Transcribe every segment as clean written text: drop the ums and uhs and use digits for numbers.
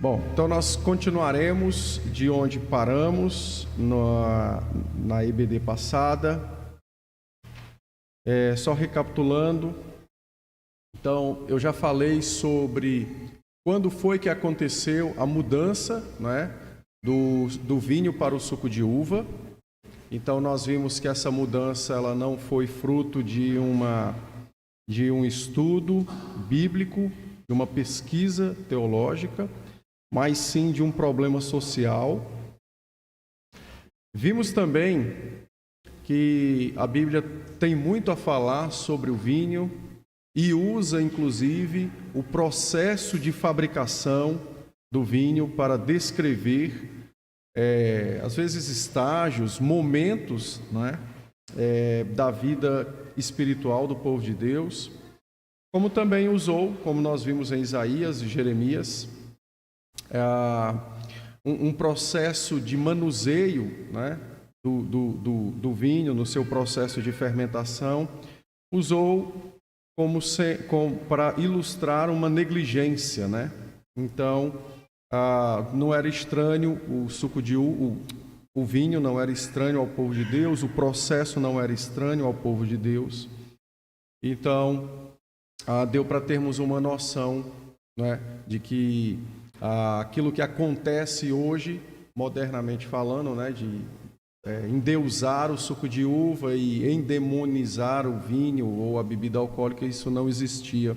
Bom, então nós continuaremos de onde paramos na EBD passada. Só recapitulando, então eu já falei sobre quando foi que aconteceu a mudança, né, do vinho para o suco de uva. Então nós vimos que essa mudança ela não foi fruto de um estudo bíblico, de uma pesquisa teológica, mas sim de um problema social. Vimos também que a Bíblia tem muito a falar sobre o vinho e usa, inclusive, o processo de fabricação do vinho para descrever, às vezes, estágios, momentos, né, da vida espiritual do povo de Deus, como também usou, como nós vimos em Isaías e Jeremias, um processo de manuseio, né, do vinho no seu processo de fermentação, usou para ilustrar uma negligência, né? Então, não era estranho o vinho não era estranho ao povo de Deus, o processo não era estranho ao povo de Deus. Então, deu para termos uma noção, né, de que aquilo que acontece hoje, modernamente falando, né, de endeusar o suco de uva e endemonizar o vinho ou a bebida alcoólica, isso não existia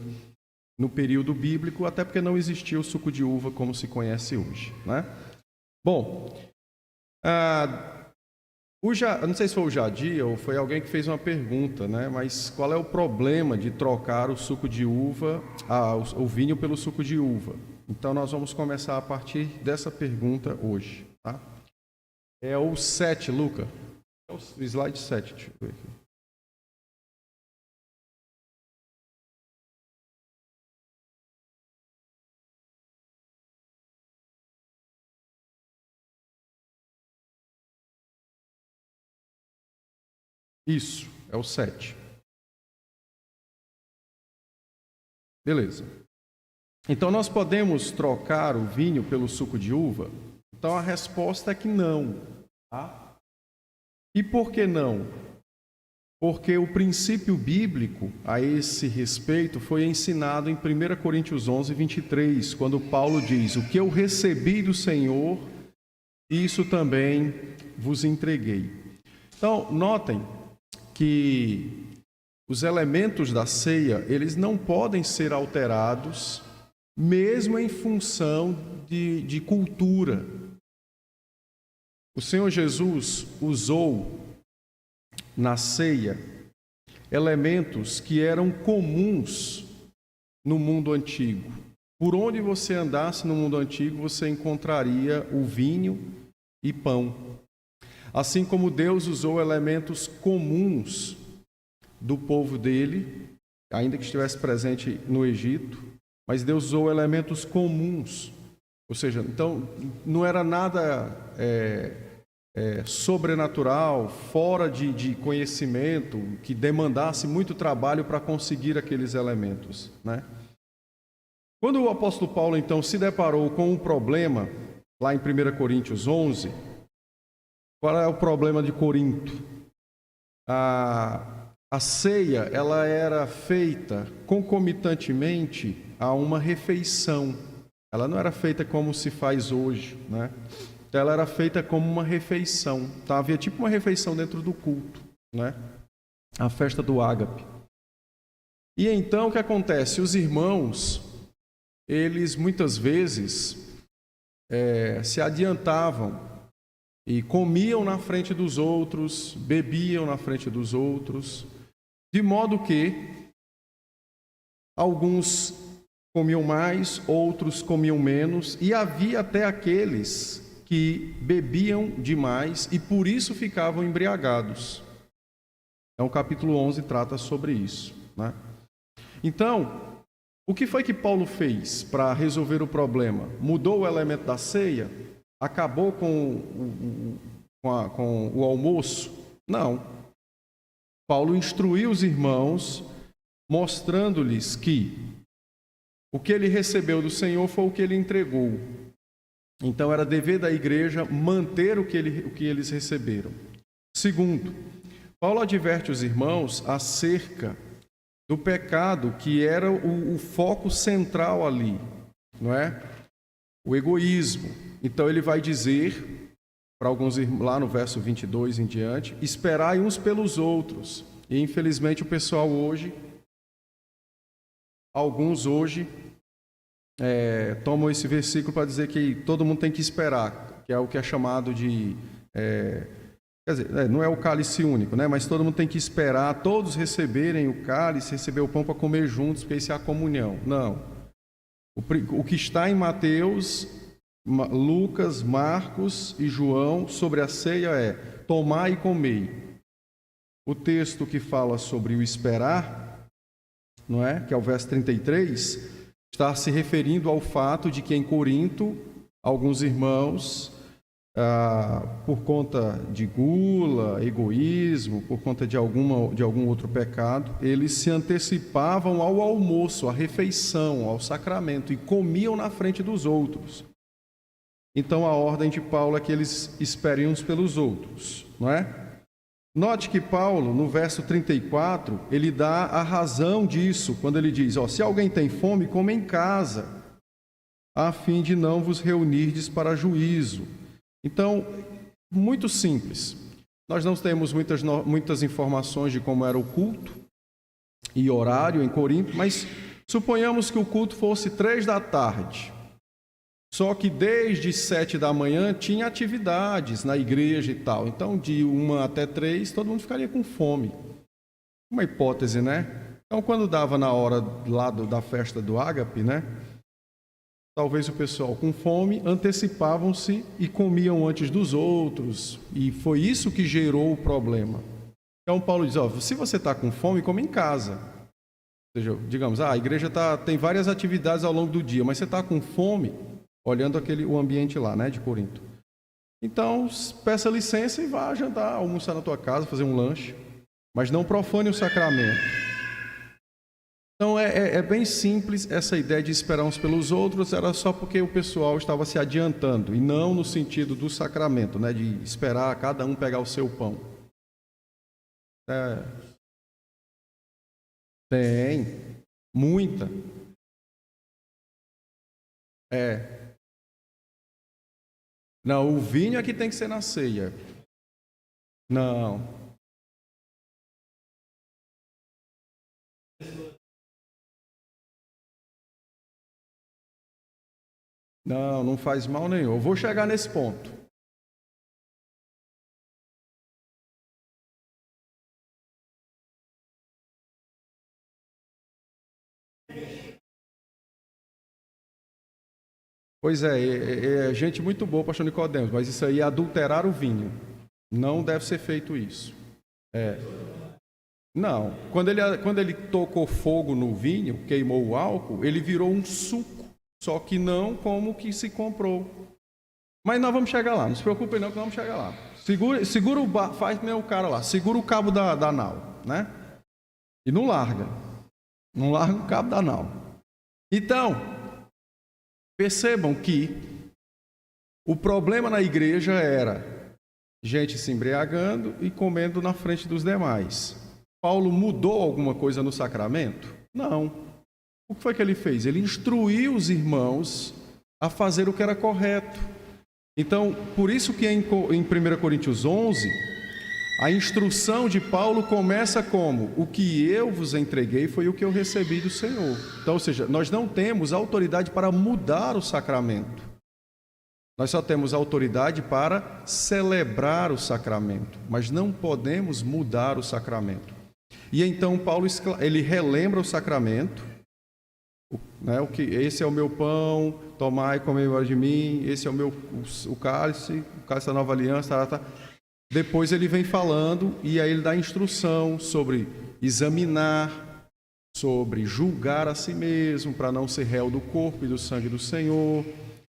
no período bíblico, até porque não existia o suco de uva como se conhece hoje, né? Bom, eu não sei se foi o Jadir ou foi alguém que fez uma pergunta, né? Mas qual é o problema de trocar o suco de uva, o vinho pelo suco de uva? Então nós vamos começar a partir dessa pergunta hoje, tá? É o 7, Luca. É o slide 7, deixa eu ver aqui. Isso, é o 7. Beleza. Então nós podemos trocar o vinho pelo suco de uva? Então a resposta é que não, tá? E por que não? Porque o princípio bíblico a esse respeito foi ensinado em 1 Coríntios 11, 23, quando Paulo diz: o que eu recebi do Senhor, isso também vos entreguei. Então, notem que os elementos da ceia, eles não podem ser alterados, mesmo em função de cultura. O Senhor Jesus usou na ceia elementos que eram comuns no mundo antigo. Por onde você andasse no mundo antigo, você encontraria o vinho e pão. Assim como Deus usou elementos comuns do povo dele, ainda que estivesse presente no Egito, mas Deus usou elementos comuns. Ou seja, então não era nada sobrenatural, fora de conhecimento, que demandasse muito trabalho para conseguir aqueles elementos, né? Quando o apóstolo Paulo, então, se deparou com um problema, lá em 1 Coríntios 11, qual é o problema de Corinto? A ceia, ela era feita concomitantemente a uma refeição. Ela não era feita como se faz hoje, né? Ela era feita como uma refeição. Tá? Havia tipo uma refeição dentro do culto, né? A festa do ágape. E então o que acontece? Os irmãos, eles muitas vezes se adiantavam e comiam na frente dos outros, bebiam na frente dos outros, de modo que alguns comiam mais, outros comiam menos, e havia até aqueles que bebiam demais e por isso ficavam embriagados. Então, o capítulo 11 trata sobre isso, né? Então, o que foi que Paulo fez para resolver o problema? Mudou o elemento da ceia? Acabou com o almoço? Não. Paulo instruiu os irmãos, mostrando-lhes que o que ele recebeu do Senhor foi o que ele entregou. Então era dever da igreja manter o que eles receberam. Segundo, Paulo adverte os irmãos acerca do pecado que era o foco central ali, não é? O egoísmo. Então ele vai dizer para alguns, lá no verso 22 em diante, esperai uns pelos outros. E infelizmente o pessoal hoje, alguns hoje, tomam esse versículo para dizer que todo mundo tem que esperar, que é o que é chamado de... quer dizer, não é o cálice único, né? Mas todo mundo tem que esperar, todos receberem o cálice, receber o pão para comer juntos, porque isso é a comunhão. Não. O que está em Mateus, Lucas, Marcos e João sobre a ceia é: tomai e comei. O texto que fala sobre o esperar, não é? Que é o verso 33, está se referindo ao fato de que em Corinto, alguns irmãos, por conta de gula, egoísmo, por conta de algum outro pecado, eles se antecipavam ao almoço, à refeição, ao sacramento, e comiam na frente dos outros. Então a ordem de Paulo é que eles esperem uns pelos outros, não é? Note que Paulo, no verso 34, ele dá a razão disso, quando ele diz, se alguém tem fome, coma em casa, a fim de não vos reunirdes para juízo. Então, muito simples. Nós não temos muitas informações de como era o culto e horário em Corinto, mas suponhamos que o culto fosse 3 da tarde. Só que desde 7 da manhã tinha atividades na igreja e tal. Então, de 1 até 3, todo mundo ficaria com fome. Uma hipótese, né? Então, quando dava na hora lá da festa do ágape, né? Talvez o pessoal com fome antecipavam-se e comiam antes dos outros. E foi isso que gerou o problema. Então, Paulo diz, se você está com fome, come em casa. Ou seja, digamos, a igreja tem várias atividades ao longo do dia, mas você está com fome, olhando o ambiente lá, né, de Corinto. Então, peça licença e vá jantar, almoçar na tua casa, fazer um lanche, mas não profane o sacramento. Então, é bem simples essa ideia de esperar uns pelos outros, era só porque o pessoal estava se adiantando, e não no sentido do sacramento, né, de esperar cada um pegar o seu pão. Tem, muita. Não, o vinho é que tem que ser na ceia. Não. Não faz mal nenhum. Eu vou chegar nesse ponto. Pois é gente muito boa, pastor Nicodemos, mas isso aí é adulterar o vinho. Não deve ser feito isso. Não, quando ele tocou fogo no vinho, queimou o álcool, ele virou um suco, só que não como que se comprou. Mas nós vamos chegar lá, não se preocupe não que nós vamos chegar lá. Segura faz que nem o cara lá, segura o cabo da nau, né? E não larga o cabo da nau. Então, percebam que o problema na igreja era gente se embriagando e comendo na frente dos demais. Paulo mudou alguma coisa no sacramento? Não. O que foi que ele fez? Ele instruiu os irmãos a fazer o que era correto. Então, por isso que em 1 Coríntios 11, a instrução de Paulo começa como: o que eu vos entreguei foi o que eu recebi do Senhor. Então, ou seja, nós não temos autoridade para mudar o sacramento. Nós só temos autoridade para celebrar o sacramento, mas não podemos mudar o sacramento. E então Paulo ele relembra o sacramento, né, esse é o meu pão, tomai e comei de mim, esse é o cálice da nova aliança, Depois ele vem falando e aí ele dá instrução sobre examinar, sobre julgar a si mesmo, para não ser réu do corpo e do sangue do Senhor.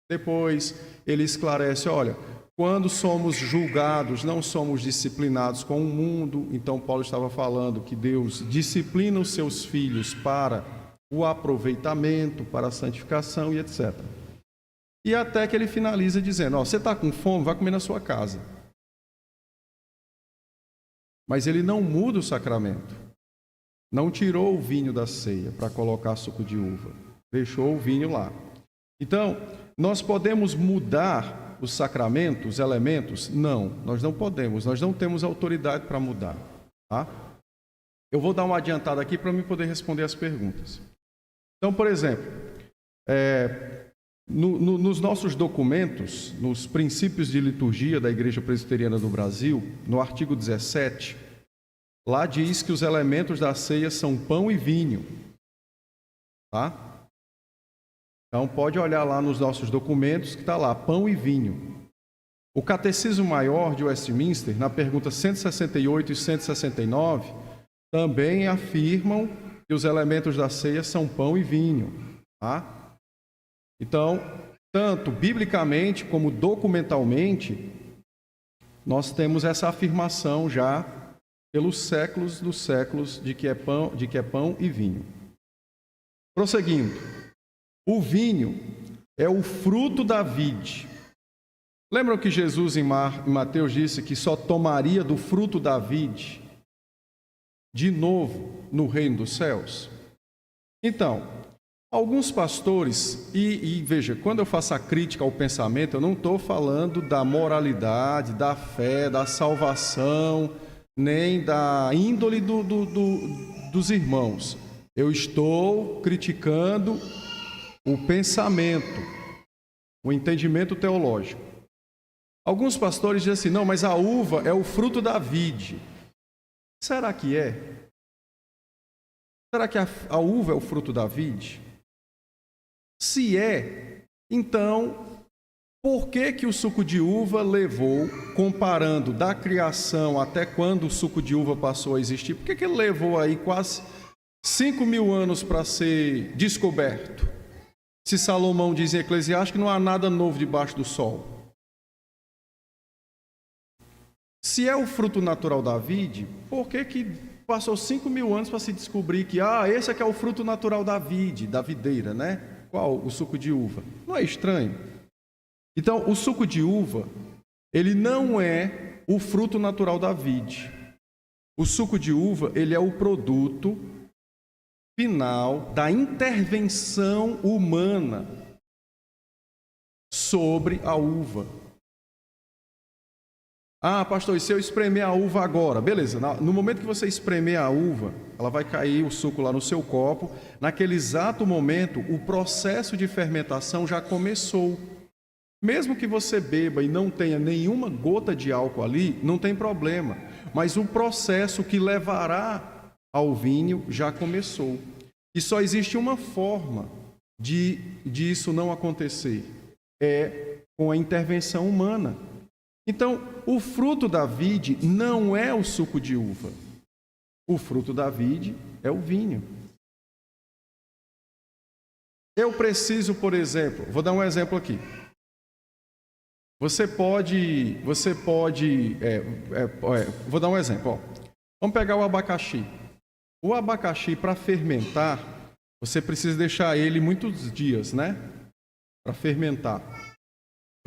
Depois ele esclarece, olha, quando somos julgados, não somos disciplinados com o mundo. Então Paulo estava falando que Deus disciplina os seus filhos para o aproveitamento, para a santificação e etc. e até que ele finaliza dizendo: ó, você está com fome, vai comer na sua casa. Mas ele não muda o sacramento. Não tirou o vinho da ceia para colocar suco de uva. Deixou o vinho lá. Então, nós podemos mudar os sacramentos, os elementos? Não, nós não podemos. Nós não temos autoridade para mudar. Tá? Eu vou dar uma adiantada aqui para eu poder responder as perguntas. Então, por exemplo, nos nossos documentos, nos princípios de liturgia da Igreja Presbiteriana do Brasil, no artigo 17, lá diz que os elementos da ceia são pão e vinho. Tá? Então, pode olhar lá nos nossos documentos que está lá, pão e vinho. O Catecismo Maior de Westminster, na pergunta 168 e 169, também afirmam que os elementos da ceia são pão e vinho. Tá? Então, tanto biblicamente como documentalmente, nós temos essa afirmação já pelos séculos dos séculos de que é pão e vinho. Prosseguindo, o vinho é o fruto da vide. Lembram que Jesus em Mateus disse que só tomaria do fruto da vide de novo no reino dos céus? Então, alguns pastores, e veja, quando eu faço a crítica ao pensamento, eu não estou falando da moralidade, da fé, da salvação, nem da índole dos irmãos. Eu estou criticando o pensamento, o entendimento teológico. Alguns pastores dizem assim: não, mas a uva é o fruto da vide. Será que é? Será que a uva é o fruto da vide? Se é, então, por que o suco de uva levou, comparando da criação até quando o suco de uva passou a existir, por que ele levou aí quase 5.000 anos para ser descoberto? Se Salomão diz em Eclesiastes que não há nada novo debaixo do sol. Se é o fruto natural da vide, por que passou 5.000 anos para se descobrir que esse aqui é o fruto natural da vide, da videira, né? Qual? O suco de uva. Não é estranho? Então, o suco de uva, ele não é o fruto natural da vide. O suco de uva, ele é o produto final da intervenção humana sobre a uva. Pastor, e se eu espremer a uva agora? Beleza, no momento que você espremer a uva, ela vai cair o suco lá no seu copo. Naquele exato momento, o processo de fermentação já começou. Mesmo que você beba e não tenha nenhuma gota de álcool ali, não tem problema. Mas o processo que levará ao vinho já começou. E só existe uma forma de isso não acontecer. É com a intervenção humana. Então, o fruto da vide não é o suco de uva. O fruto da vide é o vinho. Eu preciso, por exemplo, vou dar um exemplo aqui. Vou dar um exemplo. Ó. Vamos pegar o abacaxi. O abacaxi, para fermentar, você precisa deixar ele muitos dias, né? Para fermentar.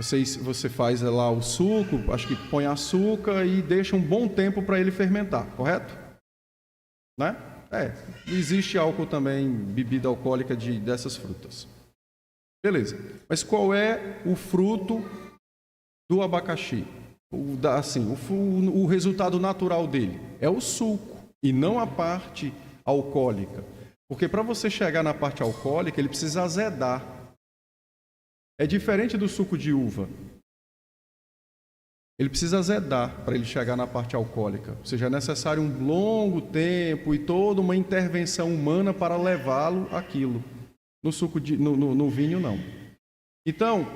Você faz lá o suco, acho que põe açúcar e deixa um bom tempo para ele fermentar, correto? Né? Existe álcool também, bebida alcoólica dessas frutas. Beleza. Mas qual é o fruto do abacaxi? O resultado natural dele é o suco e não a parte alcoólica. Porque para você chegar na parte alcoólica, ele precisa azedar. É diferente do suco de uva. Ele precisa azedar para ele chegar na parte alcoólica. Ou seja, é necessário um longo tempo e toda uma intervenção humana para levá-lo àquilo. No vinho, não. Então,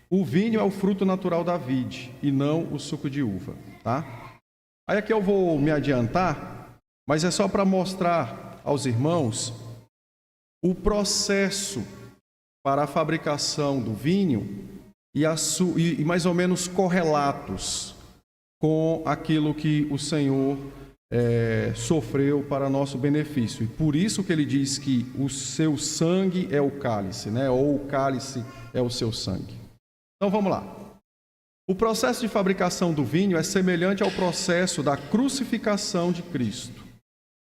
o vinho é o fruto natural da vide e não o suco de uva. Tá? Aí aqui eu vou me adiantar, mas é só para mostrar aos irmãos o processo para a fabricação do vinho e mais ou menos correlatos com aquilo que o Senhor sofreu para nosso benefício. E por isso que ele diz que o seu sangue é o cálice, né? Ou o cálice é o seu sangue. Então vamos lá. O processo de fabricação do vinho é semelhante ao processo da crucificação de Cristo.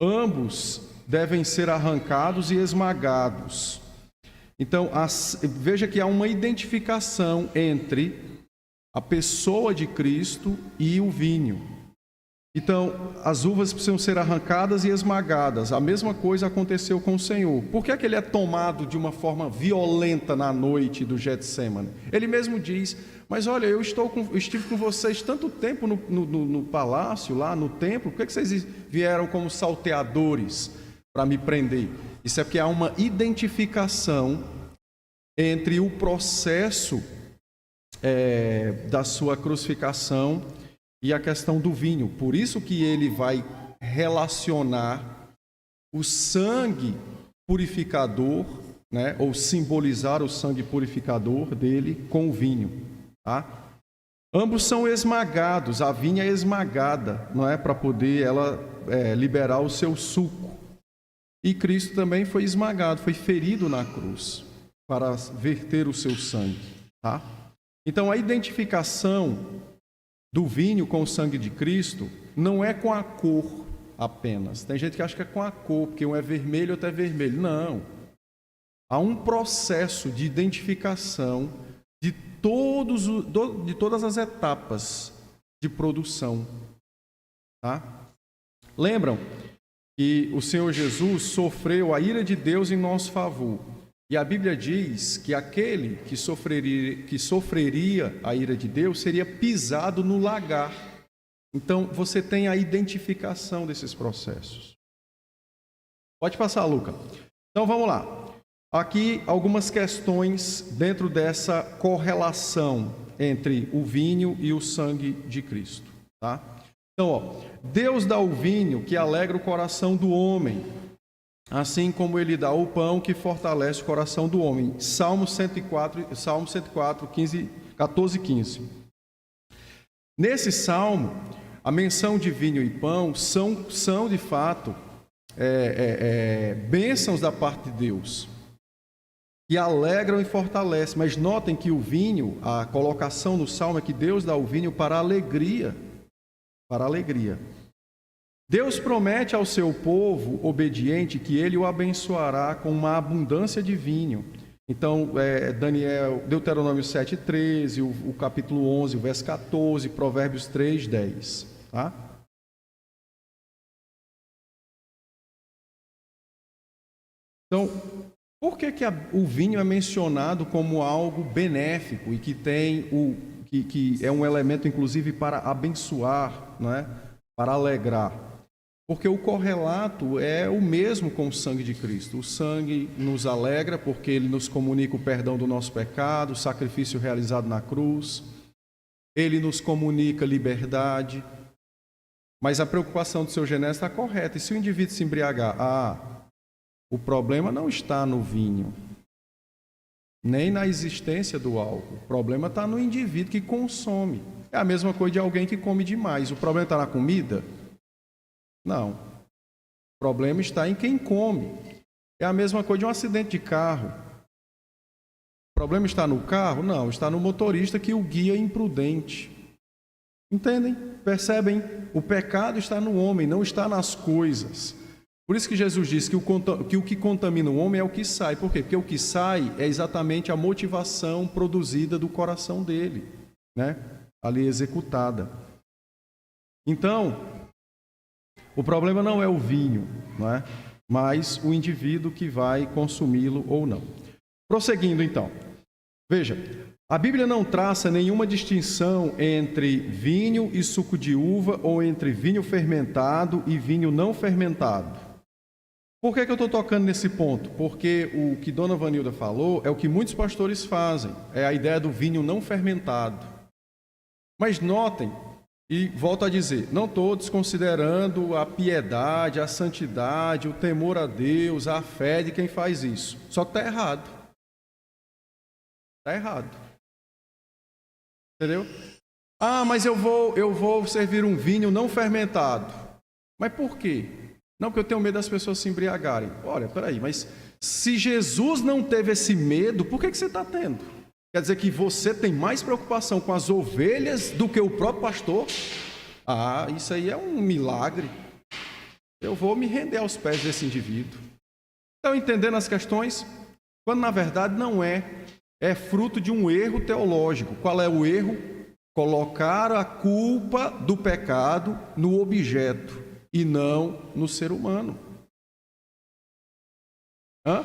Ambos devem ser arrancados e esmagados. Então, veja que há uma identificação entre a pessoa de Cristo e o vinho. Então, as uvas precisam ser arrancadas e esmagadas. A mesma coisa aconteceu com o Senhor. Por que é que ele é tomado de uma forma violenta na noite do Getsêmani? Ele mesmo diz, mas olha, eu estive com vocês tanto tempo no palácio, lá no templo, por que vocês vieram como salteadores para me prender? Isso é porque há uma identificação entre o processo da sua crucificação e a questão do vinho. Por isso que ele vai relacionar o sangue purificador, né, ou simbolizar o sangue purificador dele com o vinho. Tá? Ambos são esmagados, a vinha é esmagada, não é, para poder ela liberar o seu suco. E Cristo também foi esmagado, foi ferido na cruz para verter o seu sangue. Tá? Então a identificação do vinho com o sangue de Cristo não é com a cor apenas. Tem gente que acha que é com a cor, porque um é vermelho, outro é vermelho. Não. Há um processo de identificação de todas as etapas de produção. Tá? Lembram que o Senhor Jesus sofreu a ira de Deus em nosso favor. E a Bíblia diz que aquele que sofreria a ira de Deus seria pisado no lagar. Então, você tem a identificação desses processos. Pode passar, Luca. Então, vamos lá. Aqui, algumas questões dentro dessa correlação entre o vinho e o sangue de Cristo. Tá? Então, Deus dá o vinho que alegra o coração do homem, assim como ele dá o pão que fortalece o coração do homem. Salmo 104, 14 e 15. Nesse salmo, a menção de vinho e pão são de fato, bênçãos da parte de Deus, que alegram e fortalecem. Mas notem que o vinho, a colocação no salmo é que Deus dá o vinho para alegria. Para alegria. Deus promete ao seu povo obediente que ele o abençoará com uma abundância de vinho. Então, Deuteronômio 7:13, o capítulo 11, o verso 14, Provérbios 3:10. Tá? Então, por que o vinho é mencionado como algo benéfico e que tem que é um elemento, inclusive, para abençoar, né? Para alegrar? Porque o correlato é o mesmo com o sangue de Cristo. O sangue nos alegra porque ele nos comunica o perdão do nosso pecado, o sacrifício realizado na cruz. Ele nos comunica liberdade. Mas a preocupação do seu Genésio está correta. E se o indivíduo se embriagar? O problema não está no vinho, nem na existência do álcool. O problema está no indivíduo que consome. É a mesma coisa de alguém que come demais. O problema está na comida? Não. O problema está em quem come. É a mesma coisa de um acidente de carro. O problema está no carro? Não, está no motorista que o guia imprudente. Entendem? Percebem? O pecado está no homem, não está nas coisas. Por isso que Jesus disse que o que contamina o homem é o que sai. Por quê? Porque o que sai é exatamente a motivação produzida do coração dele, né? Ali executada. Então, o problema não é o vinho, não é? Mas o indivíduo que vai consumi-lo ou não. Prosseguindo, então. Veja, a Bíblia não traça nenhuma distinção entre vinho e suco de uva ou entre vinho fermentado e vinho não fermentado. Por que eu estou tocando nesse ponto? Porque o que Dona Vanilda falou é o que muitos pastores fazem, é a ideia do vinho não fermentado. Mas notem, e volto a dizer, não estou desconsiderando a piedade, a santidade, o temor a Deus, a fé de quem faz isso. Só que está errado. Está errado. Entendeu? Ah, mas eu vou servir um vinho não fermentado. Mas por quê? Não, porque eu tenho medo das pessoas se embriagarem. Olha, peraí, mas se Jesus não teve esse medo, por que você está tendo? Quer dizer que você tem mais preocupação com as ovelhas do que o próprio pastor? Ah, isso aí é um milagre. Eu vou me render aos pés desse indivíduo. Estão entendendo as questões? Quando na verdade não é. É fruto de um erro teológico. Qual é o erro? Colocar a culpa do pecado no objeto e não no ser humano. Hã?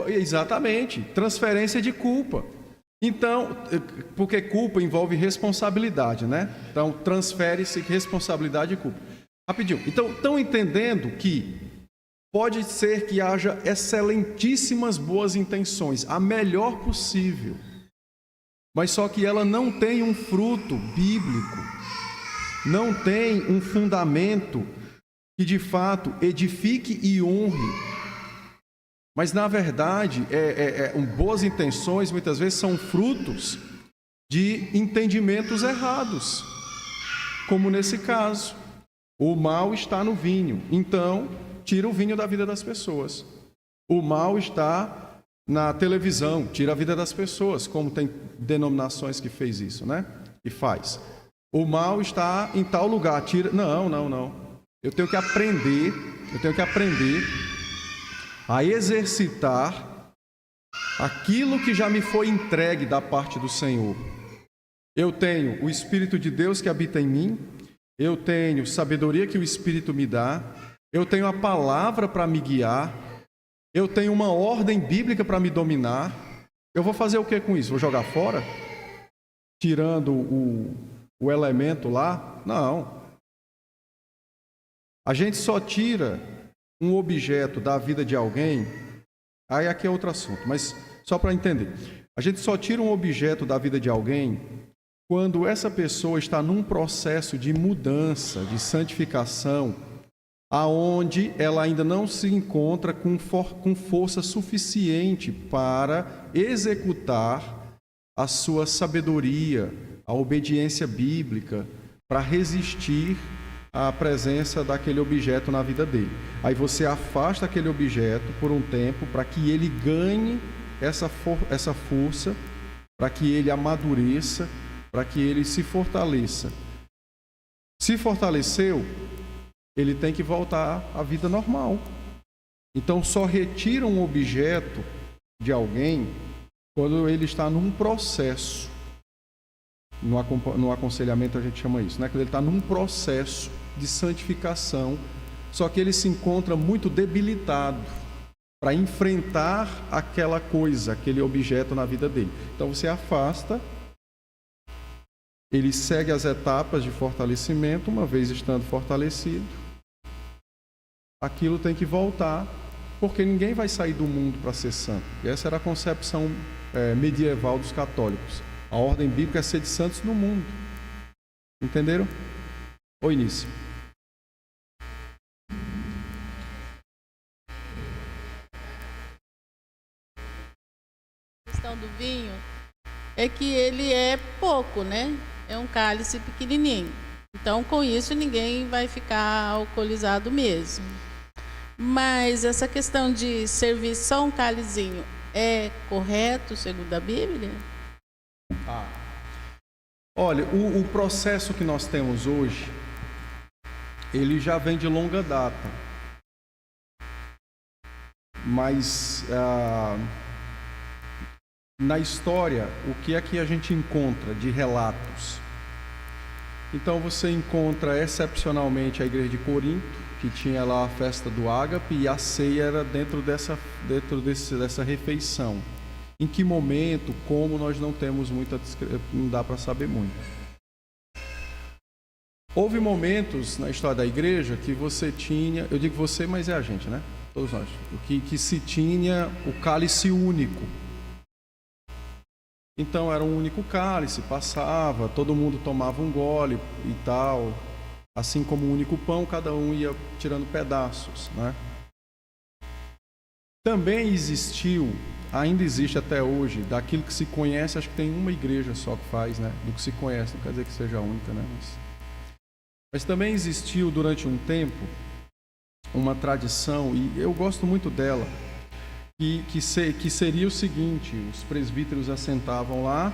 Exatamente, transferência de culpa. Então, porque culpa envolve responsabilidade, né? Então, transfere-se responsabilidade e culpa. Rapidinho. Então, estão entendendo que pode ser que haja excelentíssimas boas intenções, a melhor possível, mas só que ela não tem um fruto bíblico, não tem um fundamento que de fato edifique e honre. Mas, na verdade, boas intenções muitas vezes são frutos de entendimentos errados. Como nesse caso, o mal está no vinho, então tira o vinho da vida das pessoas. O mal está na televisão, tira a vida das pessoas, como tem denominações que fez isso, né? E faz. O mal está em tal lugar, tira... Não. Eu tenho que aprender a exercitar aquilo que já me foi entregue da parte do Senhor. Eu tenho o Espírito de Deus que habita em mim, eu tenho sabedoria que o Espírito me dá, eu tenho a palavra para me guiar, eu tenho uma ordem bíblica para me dominar. Eu vou fazer o que com isso? Vou jogar fora? Tirando o elemento lá? Não. A gente só tira um objeto da vida de alguém, aí aqui é outro assunto, mas só para entender. A gente só tira um objeto da vida de alguém quando essa pessoa está num processo de mudança, de santificação, aonde ela ainda não se encontra com força suficiente para executar a sua sabedoria, a obediência bíblica, para resistir a presença daquele objeto na vida dele. Aí você afasta aquele objeto por um tempo para que ele ganhe essa força, para que ele amadureça, para que ele se fortaleça. Se fortaleceu, ele tem que voltar à vida normal. Então só retira um objeto de alguém quando ele está num processo. No aconselhamento a gente chama isso, né? Quando ele está num processo de santificação, só que ele se encontra muito debilitado para enfrentar aquela coisa, aquele objeto na vida dele. Então você afasta, ele segue as etapas de fortalecimento, uma vez estando fortalecido, aquilo tem que voltar, porque ninguém vai sair do mundo para ser santo. E essa era a concepção medieval dos católicos. A ordem bíblica é ser de santos no mundo. Entenderam? Ou início? A questão do vinho é que ele é pouco, né? É um cálice pequenininho. Então, com isso, ninguém vai ficar alcoolizado mesmo. Mas essa questão de servir só um cálicezinho é correto, segundo a Bíblia? Olha, o processo que nós temos hoje, ele já vem de longa data. Mas na história, o que é que a gente encontra de relatos? Então você encontra excepcionalmente a igreja de Corinto, que tinha lá a festa do ágape, e a ceia era dentro dessa refeição. Em que momento, como, nós não temos não dá para saber muito. Houve momentos na história da igreja que você tinha, eu digo você, mas é a gente, né? Todos nós. Que se tinha o cálice único. Então era um único cálice, passava, todo mundo tomava um gole e tal. Assim como um único pão, cada um ia tirando pedaços, né? Também existiu, ainda existe até hoje, daquilo que se conhece, acho que tem uma igreja só que faz, né? Do que se conhece, não quer dizer que seja a única, né? Mas Mas também existiu durante um tempo uma tradição, e eu gosto muito dela, que seria o seguinte: os presbíteros assentavam lá,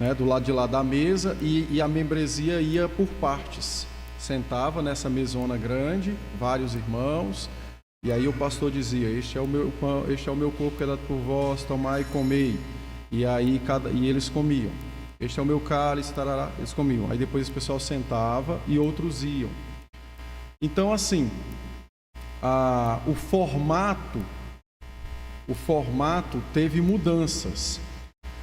né, do lado de lá da mesa, e a membresia ia por partes. Sentava nessa mesona grande, vários irmãos, e aí o pastor dizia: este é o meu pão, este é o meu corpo que é dado por vós, tomai e comei. E aí eles comiam. Este é o meu cálice, tarará, eles comiam. Aí depois o pessoal sentava e outros iam. Então, assim, o formato teve mudanças.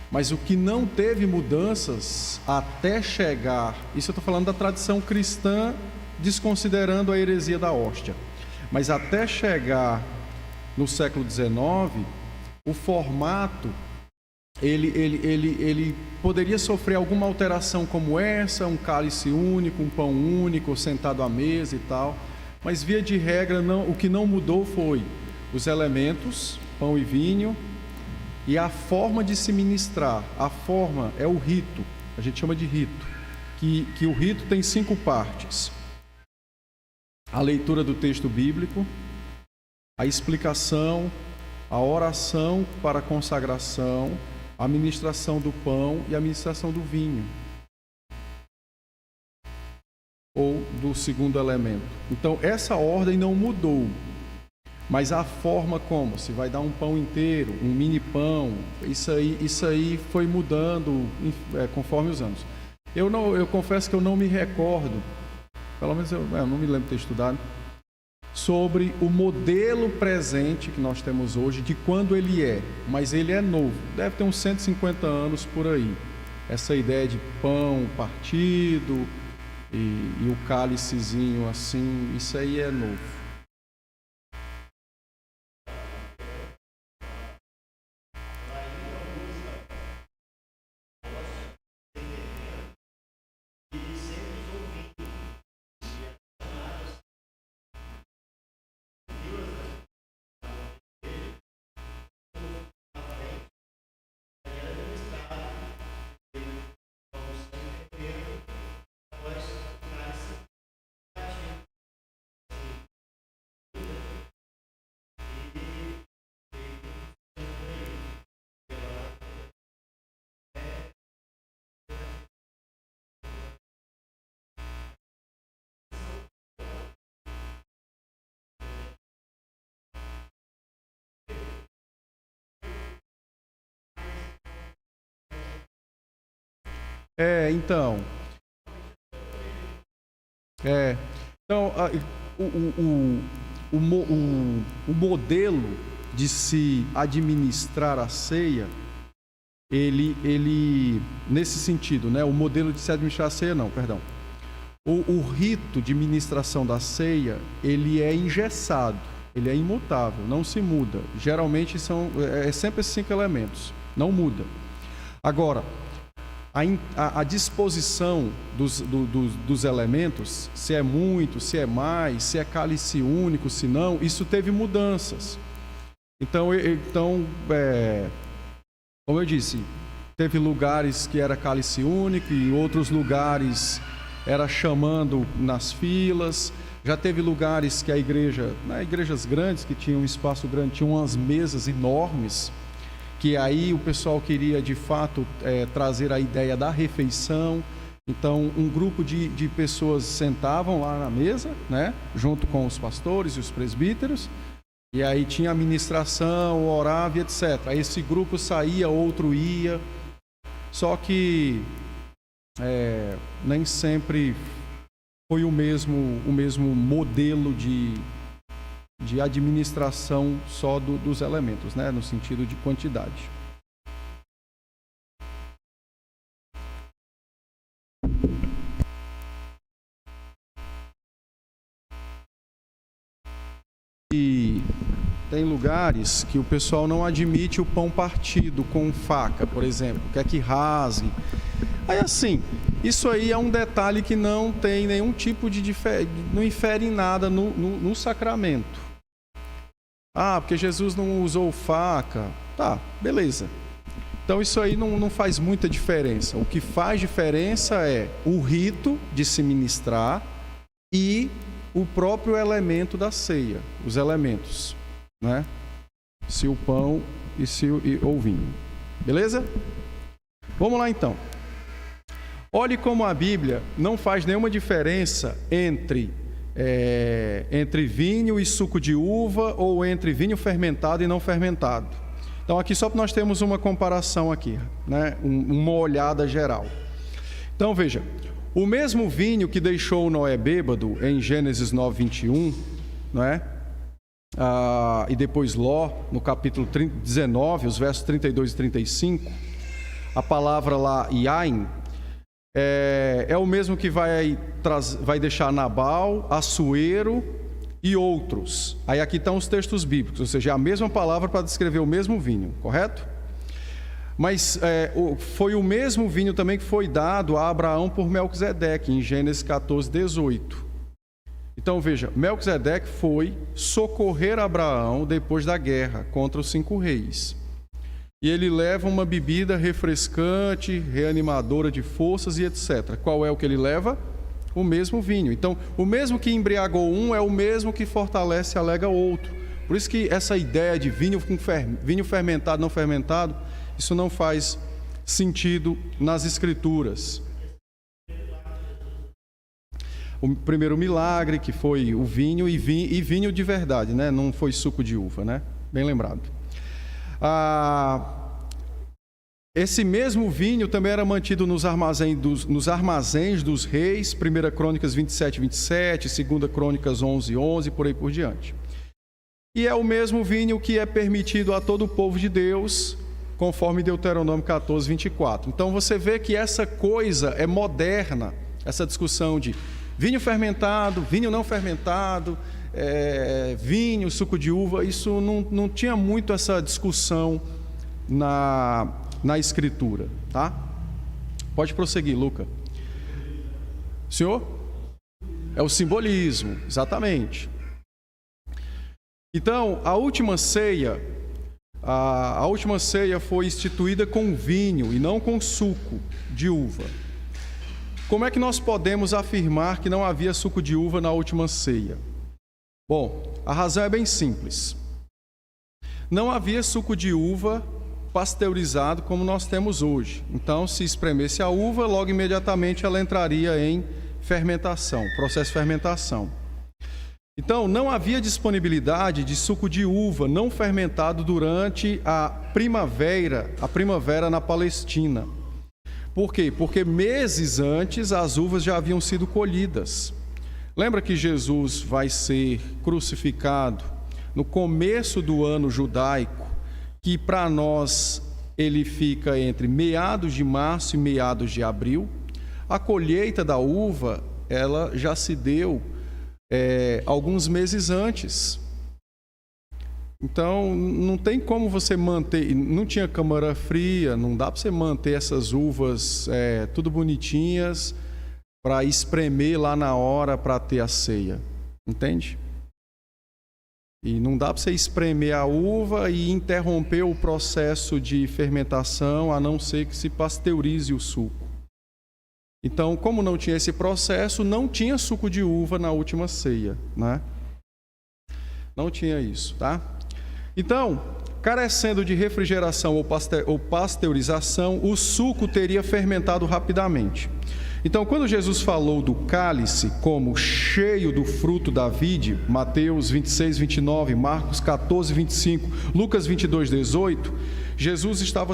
Mas o que não teve mudanças até chegar... Isso eu estou falando da tradição cristã, desconsiderando a heresia da hóstia. Mas até chegar no século XIX, o formato... Ele poderia sofrer alguma alteração como essa, um cálice único, um pão único, sentado à mesa e tal, mas via de regra o que não mudou foi os elementos, pão e vinho, e a forma de se ministrar. A forma é o rito, a gente chama de rito, que o rito tem 5 partes: a leitura do texto bíblico, a explicação, a oração para a consagração, a ministração do pão e a ministração do vinho, ou do segundo elemento. Então, essa ordem não mudou, mas a forma como se vai dar um pão inteiro, um mini pão, isso aí foi mudando conforme os anos. Eu confesso que eu não me recordo, pelo menos eu não me lembro de ter estudado, sobre o modelo presente que nós temos hoje, de quando ele é, mas ele é novo, deve ter uns 150 anos por aí. Essa ideia de pão partido e o cálicezinho assim, isso aí é novo. Então, o modelo de se administrar a ceia, ele nesse sentido, né? O modelo de se administrar a ceia, não, perdão. O rito de ministração da ceia, ele é engessado, ele é imutável, não se muda. Geralmente é sempre esses 5 elementos, não muda. Agora, a disposição dos elementos, se é muito, se é mais, se é cálice único, se não, isso teve mudanças. Então, como eu disse, teve lugares que era cálice único e outros lugares era chamando nas filas. Já teve lugares que igrejas grandes, que tinham um espaço grande, tinham umas mesas enormes, que aí o pessoal queria de fato trazer a ideia da refeição. Então, um grupo de pessoas sentavam lá na mesa, né, junto com os pastores e os presbíteros, e aí tinha a ministração, orava e etc. Aí esse grupo saía, outro ia, só que nem sempre foi o mesmo modelo de administração só dos elementos, né, no sentido de quantidade. E tem lugares que o pessoal não admite o pão partido com faca, por exemplo, quer que rasgue. Aí assim, isso aí é um detalhe que não tem nenhum tipo de não infere em nada no sacramento. Porque Jesus não usou faca. Tá, beleza. Então isso aí não faz muita diferença. O que faz diferença é o rito de se ministrar e o próprio elemento da ceia, os elementos, né? Se o pão ou vinho. Beleza? Vamos lá então. Olhe como a Bíblia não faz nenhuma diferença entre vinho e suco de uva ou entre vinho fermentado e não fermentado. Então aqui só para nós termos uma comparação aqui, né? Uma olhada geral. Então veja, o mesmo vinho que deixou Noé bêbado em Gênesis 9:21, não é? E depois Ló, no capítulo 19, os versos 32 e 35, a palavra lá, Yain, é o mesmo que vai deixar Nabal, Assuero e outros. Aí aqui estão os textos bíblicos, ou seja, é a mesma palavra para descrever o mesmo vinho, correto? Mas foi o mesmo vinho também que foi dado a Abraão por Melquisedeque, em Gênesis 14:18. Então veja, Melquisedeque foi socorrer Abraão depois da guerra contra os 5 reis. E ele leva uma bebida refrescante, reanimadora de forças e etc. Qual é o que ele leva? O mesmo vinho. Então, o mesmo que embriagou um é o mesmo que fortalece e alega outro. Por isso que essa ideia de vinho fermentado, não fermentado, isso não faz sentido nas Escrituras. O primeiro milagre, que foi o vinho, e vinho de verdade, né? Não foi suco de uva, né? Bem lembrado. Esse mesmo vinho também era mantido nos armazéns dos reis, 1 Crônicas 27:27, 2 Crônicas 11:11, por aí por diante. E é o mesmo vinho que é permitido a todo o povo de Deus, conforme Deuteronômio 14:24. Então você vê que essa coisa é moderna, essa discussão de vinho fermentado, vinho não fermentado, vinho, suco de uva, isso não tinha muito essa discussão na Escritura, tá? Pode prosseguir, Luca. Senhor? É o simbolismo, exatamente. Então, a última ceia foi instituída com vinho e não com suco de uva. Como é que nós podemos afirmar que não havia suco de uva na última ceia? Bom, a razão é bem simples. Não havia suco de uva pasteurizado como nós temos hoje. Então, se espremesse a uva, logo imediatamente ela entraria em fermentação, processo de fermentação. Então, não havia disponibilidade de suco de uva não fermentado durante a primavera na Palestina. Por quê? Porque meses antes as uvas já haviam sido colhidas. Lembra que Jesus vai ser crucificado no começo do ano judaico, que para nós ele fica entre meados de março e meados de abril? A colheita da uva, ela já se deu alguns meses antes. Então, não tem como você manter, não tinha câmara fria, não dá para você manter essas uvas tudo bonitinhas para espremer lá na hora para ter a ceia, entende? E não dá para você espremer a uva e interromper o processo de fermentação, a não ser que se pasteurize o suco. Então, como não tinha esse processo, não tinha suco de uva na última ceia, né? Não tinha isso, tá? Então, carecendo de refrigeração ou pasteurização, o suco teria fermentado rapidamente. Então, quando Jesus falou do cálice como cheio do fruto da vide, Mateus 26:29, Marcos 14:25, Lucas 22:18, Jesus estava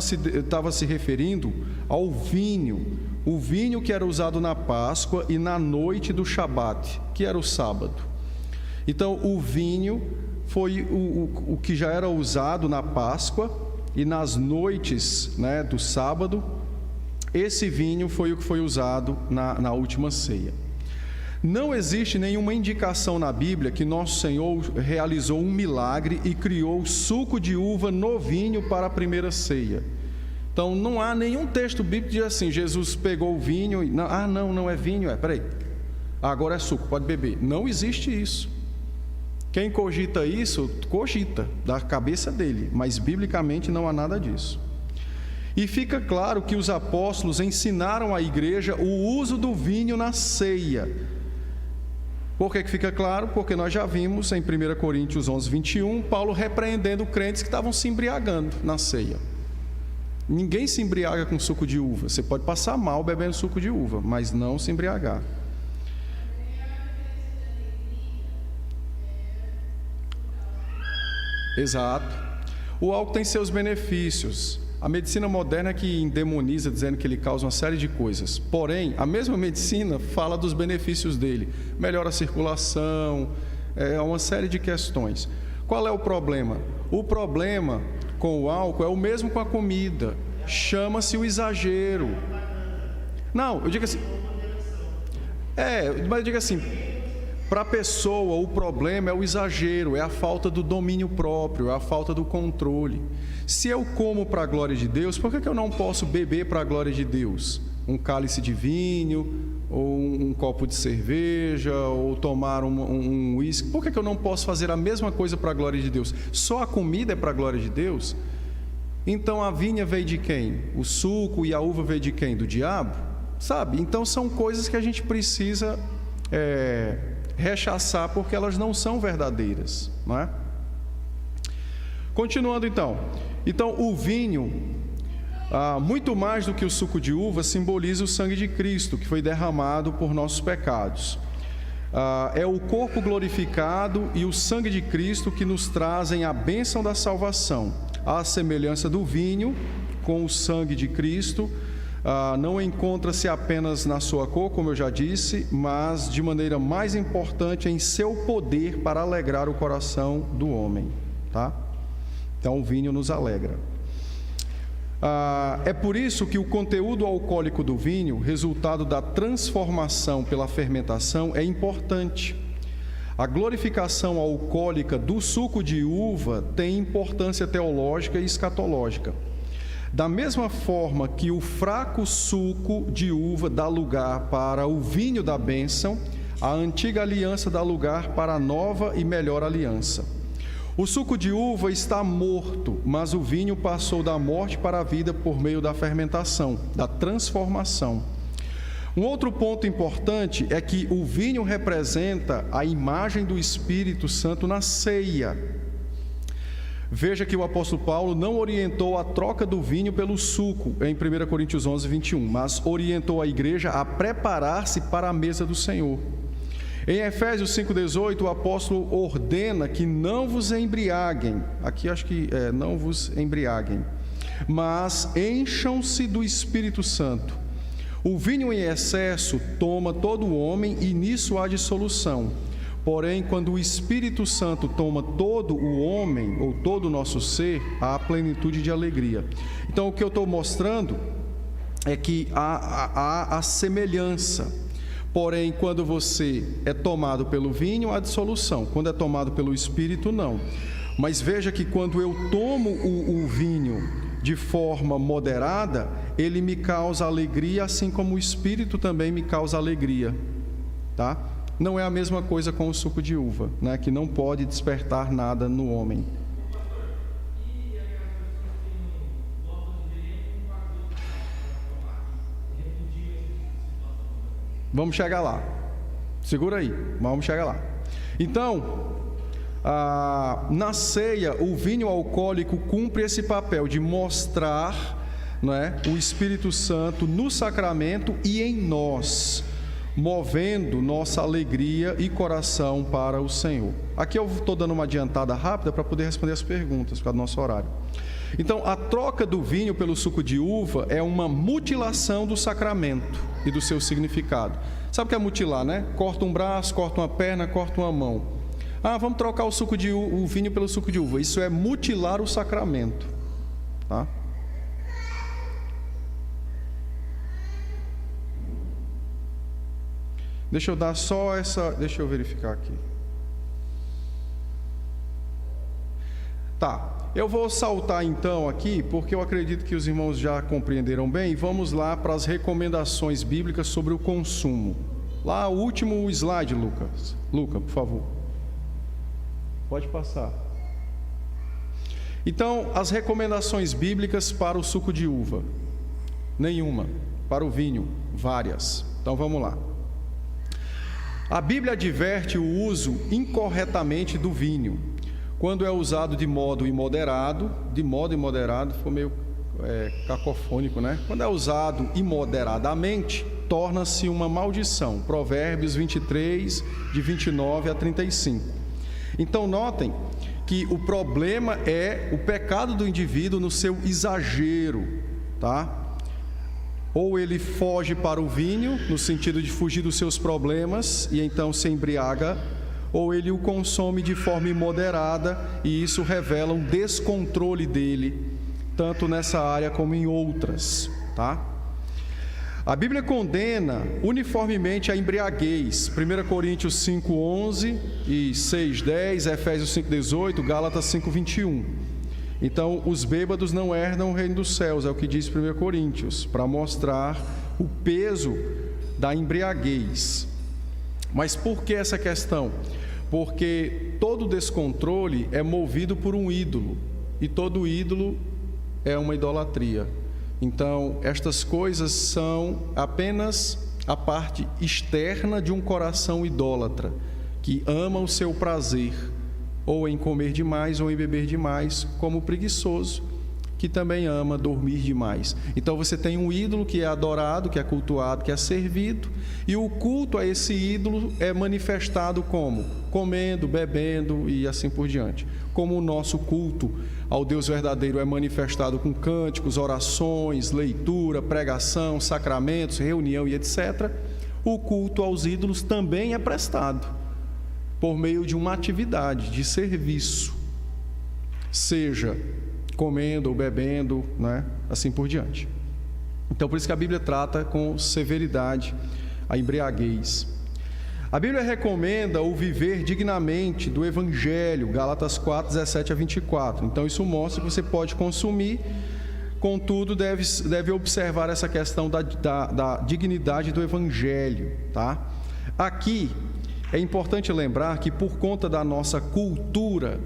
se referindo ao vinho, o vinho que era usado na Páscoa e na noite do Shabat, que era o sábado. Então, o vinho foi o que já era usado na Páscoa e nas noites, né, do sábado. Esse vinho foi o que foi usado na última ceia. Não existe nenhuma indicação na Bíblia que Nosso Senhor realizou um milagre e criou suco de uva no vinho para a primeira ceia. Então, não há nenhum texto bíblico que diz assim, Jesus pegou o vinho e... não é vinho, peraí. Agora é suco, pode beber. Não existe isso. Quem cogita isso, cogita da cabeça dele, mas biblicamente não há nada disso. E fica claro que os apóstolos ensinaram à igreja o uso do vinho na ceia. Por que fica claro? Porque nós já vimos em 1 Coríntios 11, 21, Paulo repreendendo crentes que estavam se embriagando na ceia. Ninguém se embriaga com suco de uva. Você pode passar mal bebendo suco de uva, mas não se embriagar. Exato. O álcool tem seus benefícios. A medicina moderna é que endemoniza, dizendo que ele causa uma série de coisas. Porém, a mesma medicina fala dos benefícios dele. Melhora a circulação, uma série de questões. Qual é o problema? O problema com o álcool é o mesmo com a comida. Chama-se o exagero. Não, eu digo assim... mas eu digo assim... Para a pessoa, o problema é o exagero, é a falta do domínio próprio, é a falta do controle. Se eu como para a glória de Deus, por que eu não posso beber para a glória de Deus? Um cálice de vinho, ou um copo de cerveja, ou tomar um uísque. Por que eu não posso fazer a mesma coisa para a glória de Deus? Só a comida é para a glória de Deus? Então a vinha veio de quem? O suco e a uva veio de quem? Do diabo? Sabe? Então são coisas que a gente precisa... rechaçar, porque elas não são verdadeiras, não é? Continuando então, o vinho, muito mais do que o suco de uva, simboliza o sangue de Cristo, que foi derramado por nossos pecados. É o corpo glorificado e o sangue de Cristo que nos trazem a bênção da salvação. À semelhança do vinho, com o sangue de Cristo, não encontra-se apenas na sua cor, como eu já disse, mas de maneira mais importante em seu poder para alegrar o coração do homem, tá? Então o vinho nos alegra. É por isso que o conteúdo alcoólico do vinho, resultado da transformação pela fermentação, é importante. A glorificação alcoólica do suco de uva tem importância teológica e escatológica. Da mesma forma que o fraco suco de uva dá lugar para o vinho da bênção, a antiga aliança dá lugar para a nova e melhor aliança. O suco de uva está morto, mas o vinho passou da morte para a vida por meio da fermentação, da transformação. Um outro ponto importante é que o vinho representa a imagem do Espírito Santo na ceia. Veja que o apóstolo Paulo não orientou a troca do vinho pelo suco em 1 Coríntios 11, 21, mas orientou a igreja a preparar-se para a mesa do Senhor. Em Efésios 5,18, o apóstolo ordena que não vos embriaguem, aqui acho que não vos embriaguem, mas encham-se do Espírito Santo. O vinho em excesso toma todo o homem e nisso há dissolução. Porém, quando o Espírito Santo toma todo o homem, ou todo o nosso ser, há plenitude de alegria. Então, o que eu estou mostrando é que há a semelhança. Porém, quando você é tomado pelo vinho, há dissolução. Quando é tomado pelo Espírito, não. Mas veja que quando eu tomo o vinho de forma moderada, ele me causa alegria, assim como o Espírito também me causa alegria, tá? Não é a mesma coisa com o suco de uva, né? Que não pode despertar nada no homem. Vamos chegar lá. Segura aí, vamos chegar lá. Então, na ceia, o vinho alcoólico cumpre esse papel de mostrar, não é, o Espírito Santo no sacramento e em nós, movendo nossa alegria e coração para o Senhor. Aqui eu estou dando uma adiantada rápida para poder responder as perguntas, por causa do nosso horário. Então, a troca do vinho pelo suco de uva é uma mutilação do sacramento e do seu significado. Sabe o que é mutilar, né? Corta um braço, corta uma perna, corta uma mão. Vamos trocar o vinho pelo suco de uva. Isso é mutilar o sacramento, tá? Deixa eu dar só essa... Deixa eu verificar aqui. Tá, eu vou saltar então aqui, porque eu acredito que os irmãos já compreenderam bem. Vamos lá para as recomendações bíblicas sobre o consumo. Lá, o último slide, Lucas. Luca, por favor. Pode passar. Então, as recomendações bíblicas para o suco de uva. Nenhuma. Para o vinho, várias. Então, vamos lá. A Bíblia adverte o uso incorretamente do vinho. Quando é usado de modo imoderado, ficou meio cacofônico, né? Quando é usado imoderadamente, torna-se uma maldição. Provérbios 23, de 29 a 35. Então, notem que o problema é o pecado do indivíduo no seu exagero, tá? Ou ele foge para o vinho, no sentido de fugir dos seus problemas, e então se embriaga, ou ele o consome de forma imoderada, e isso revela um descontrole dele, tanto nessa área como em outras, tá? A Bíblia condena uniformemente a embriaguez. 1 Coríntios 5:11 e 6:10, Efésios 5:18, Gálatas 5:21. Então, os bêbados não herdam o reino dos céus, é o que diz 1 Coríntios, para mostrar o peso da embriaguez. Mas por que essa questão? Porque todo descontrole é movido por um ídolo, e todo ídolo é uma idolatria. Então, estas coisas são apenas a parte externa de um coração idólatra, que ama o seu prazer, ou em comer demais ou em beber demais, como o preguiçoso, que também ama dormir demais. Então você tem um ídolo que é adorado, que é cultuado, que é servido, e o culto a esse ídolo é manifestado como? Comendo, bebendo e assim por diante. Como o nosso culto ao Deus verdadeiro é manifestado com cânticos, orações, leitura, pregação, sacramentos, reunião e etc., o culto aos ídolos também é prestado por meio de uma atividade de serviço, seja comendo ou bebendo, né? Assim por diante. Então, por isso que a Bíblia trata com severidade a embriaguez. A Bíblia recomenda o viver dignamente do Evangelho, Gálatas 4, 17 a 24. Então, isso mostra que você pode consumir, contudo, deve observar essa questão da dignidade do Evangelho, tá? Aqui, é importante lembrar que por conta da nossa cultura,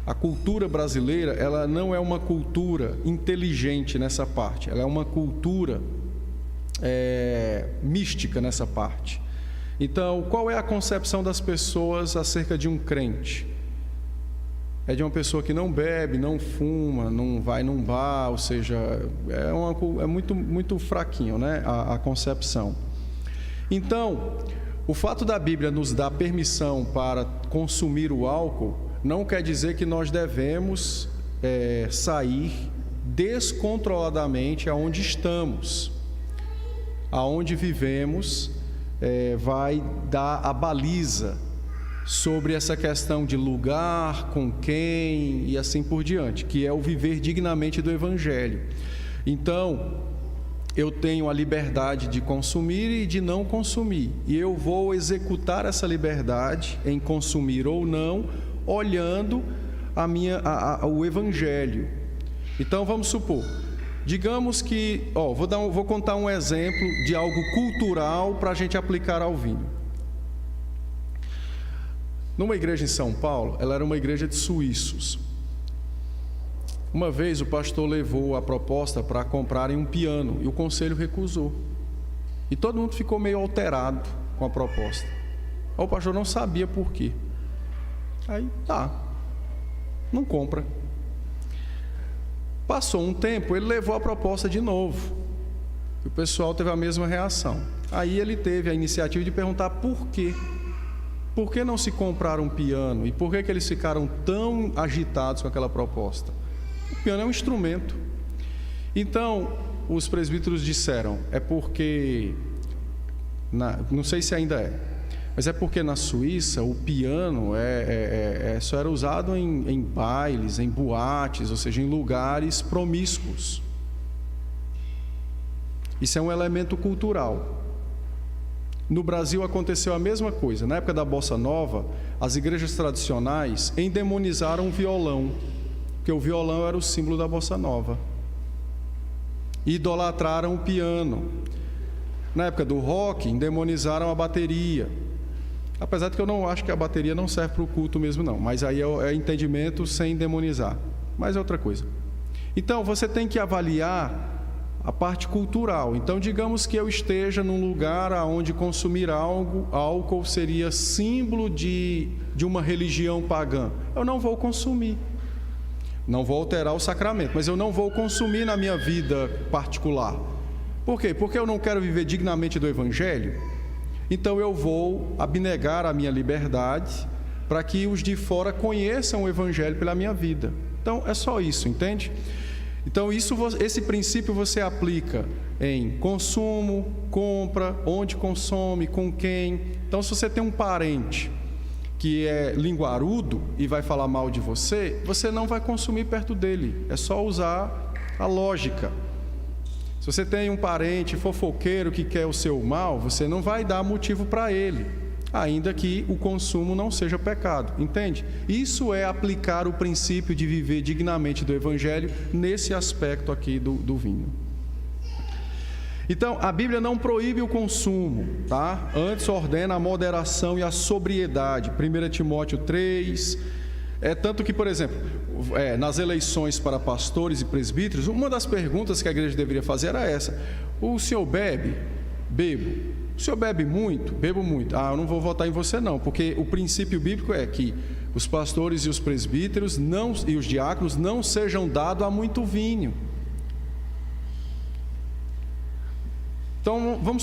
a cultura brasileira, ela não é uma cultura inteligente nessa parte, ela é uma cultura mística nessa parte. Então, qual é a concepção das pessoas acerca de um crente? É de uma pessoa que não bebe, não fuma, não vai num bar, ou seja, é muito fraquinho, né, a concepção. Então, o fato da Bíblia nos dar permissão para consumir o álcool não quer dizer que nós devemos sair descontroladamente aonde estamos, aonde vivemos, vai dar a baliza sobre essa questão de lugar, com quem e assim por diante, que é o viver dignamente do Evangelho. Então, eu tenho a liberdade de consumir e de não consumir, e eu vou executar essa liberdade em consumir ou não, olhando o Evangelho. Então vamos supor, digamos que, vou contar um exemplo de algo cultural para a gente aplicar ao vinho. Numa igreja em São Paulo, ela era uma igreja de suíços. Uma vez o pastor levou a proposta para comprarem um piano e o conselho recusou. E todo mundo ficou meio alterado com a proposta. O pastor não sabia por quê. Aí não compra. Passou um tempo, ele levou a proposta de novo. E o pessoal teve a mesma reação. Aí ele teve a iniciativa de perguntar por quê. Por que não se compraram um piano? E por que eles ficaram tão agitados com aquela proposta? O piano é um instrumento. Então, os presbíteros disseram, porque, não sei se ainda é, mas é porque na Suíça o piano só era usado em bailes, em boates, ou seja, em lugares promíscuos. Isso é um elemento cultural. No Brasil aconteceu a mesma coisa. Na época da Bossa Nova, as igrejas tradicionais endemonizaram o violão, porque o violão era o símbolo da Bossa Nova. Idolatraram o piano. Na época do rock, endemonizaram a bateria. Apesar de que eu não acho que a bateria não serve para o culto mesmo, não. Mas aí é entendimento sem demonizar. Mas é outra coisa. Então, você tem que avaliar a parte cultural. Então, digamos que eu esteja num lugar onde consumir álcool seria símbolo de uma religião pagã. Eu não vou consumir. Não vou alterar o sacramento, mas eu não vou consumir na minha vida particular. Por quê? Porque eu não quero viver dignamente do Evangelho. Então eu vou abnegar a minha liberdade para que os de fora conheçam o Evangelho pela minha vida. Então é só isso, entende? Então esse princípio você aplica em consumo, compra, onde consome, com quem. Então se você tem um parente que é linguarudo e vai falar mal de você, você não vai consumir perto dele. É só usar a lógica. Se você tem um parente fofoqueiro que quer o seu mal, você não vai dar motivo para ele, ainda que o consumo não seja pecado, entende? Isso é aplicar o princípio de viver dignamente do Evangelho nesse aspecto aqui do vinho. Então, a Bíblia não proíbe o consumo, tá? Antes ordena a moderação e a sobriedade. 1 Timóteo 3, tanto que, por exemplo, nas eleições para pastores e presbíteros, uma das perguntas que a igreja deveria fazer era essa: o senhor bebe? Bebo. O senhor bebe muito? Bebo muito. Eu não vou votar em você não, porque o princípio bíblico é que os pastores e os presbíteros e os diáconos não sejam dados a muito vinho. Então, vamos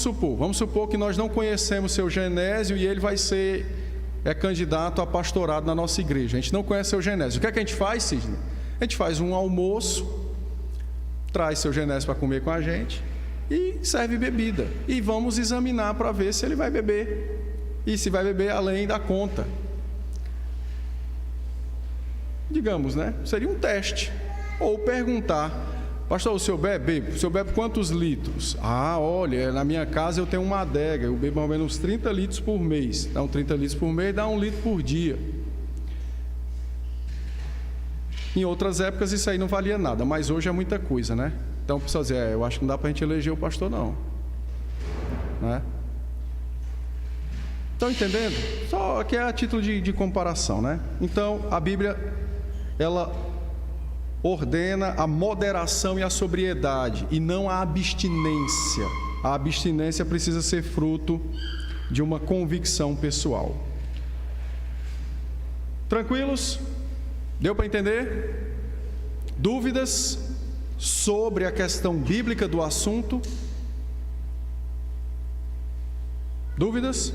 supor que nós não conhecemos seu Genésio e ele vai ser candidato a pastorado na nossa igreja. A gente não conhece seu Genésio. O que é que a gente faz, Sidney? A gente faz um almoço, traz seu Genésio para comer com a gente e serve bebida. E vamos examinar para ver se ele vai beber e se vai beber além da conta. Digamos, né? Seria um teste. Ou perguntar: pastor, o senhor bebe? O senhor bebe quantos litros? Olha, na minha casa eu tenho uma adega, eu bebo mais ou menos uns 30 litros por mês. Então, 30 litros por mês dá 1 litro por dia. Em outras épocas isso aí não valia nada, mas hoje é muita coisa, né? Então, o pessoal diz: eu acho que não dá para a gente eleger o pastor não. Né? Estão entendendo? Só que é a título de comparação, né? Então, a Bíblia, ela ordena a moderação e a sobriedade, e não a abstinência. A abstinência precisa ser fruto de uma convicção pessoal. Tranquilos? Deu para entender? Dúvidas sobre a questão bíblica do assunto? Dúvidas?